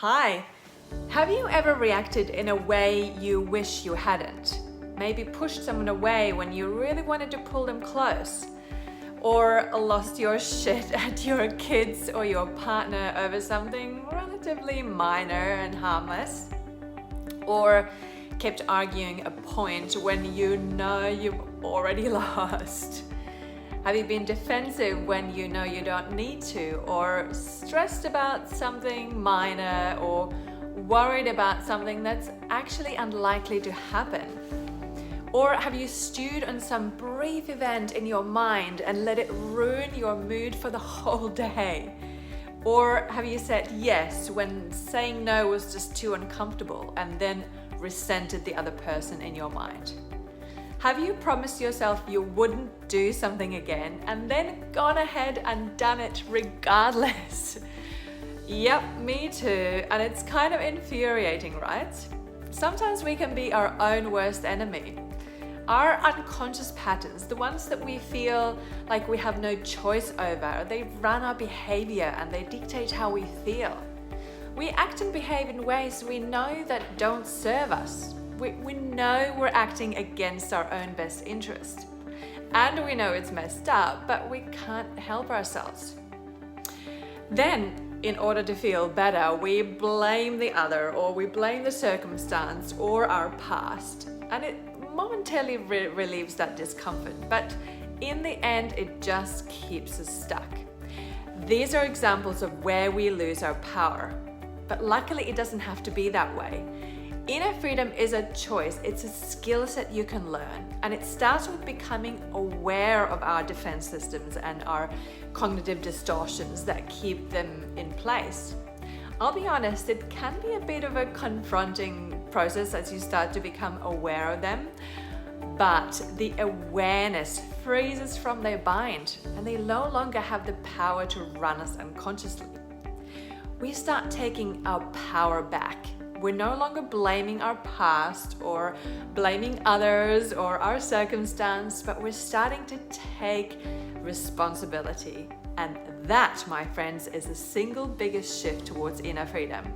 Hi! Have you ever reacted in a way you wish you hadn't? Maybe pushed someone away when you really wanted to pull them close? Or lost your shit at your kids or your partner over something relatively minor and harmless? Or kept arguing a point when you know you've already lost? Have you been defensive when you know you don't need to, or stressed about something minor, or worried about something that's actually unlikely to happen? Or have you stewed on some brief event in your mind and let it ruin your mood for the whole day? Or have you said yes when saying no was just too uncomfortable and then resented the other person in your mind? Have you promised yourself you wouldn't do something again and then gone ahead and done it regardless? Yep, me too, and it's kind of infuriating, right? Sometimes we can be our own worst enemy. Our unconscious patterns, the ones that we feel like we have no choice over, they run our behavior and they dictate how we feel. We act and behave in ways we know that don't serve us. We know we're acting against our own best interest. And we know it's messed up, but we can't help ourselves. Then, in order to feel better, we blame the other, or we blame the circumstance or our past. And it momentarily relieves that discomfort, but in the end, it just keeps us stuck. These are examples of where we lose our power. But luckily, it doesn't have to be that way. Inner freedom is a choice. It's a skill set you can learn. And it starts with becoming aware of our defense systems and our cognitive distortions that keep them in place. I'll be honest, it can be a bit of a confronting process as you start to become aware of them. But the awareness frees us from their bind, and they no longer have the power to run us unconsciously. We start taking our power back. We're no longer blaming our past or blaming others or our circumstance, but we're starting to take responsibility. And that, my friends, is the single biggest shift towards inner freedom.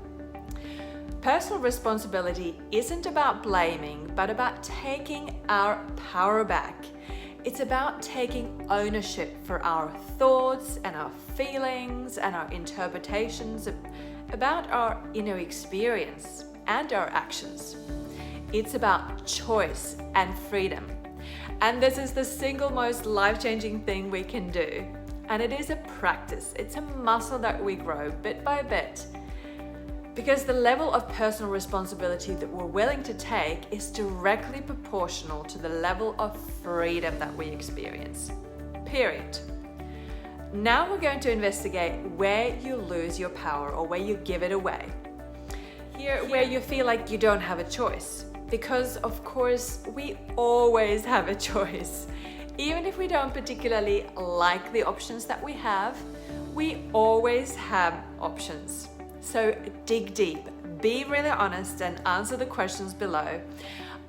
Personal responsibility isn't about blaming, but about taking our power back. It's about taking ownership for our thoughts and our feelings and our interpretations about our inner experience and our actions. It's about choice and freedom. And this is the single most life-changing thing we can do. And it is a practice. It's a muscle that we grow bit by bit. Because the level of personal responsibility that we're willing to take is directly proportional to the level of freedom that we experience. Period. Now we're going to investigate where you lose your power or where you give it away. Here, where you feel like you don't have a choice. Because of course, we always have a choice. Even if we don't particularly like the options that we have, we always have options. So dig deep, be really honest, and answer the questions below.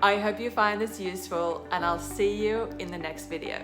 I hope you find this useful, and I'll see you in the next video.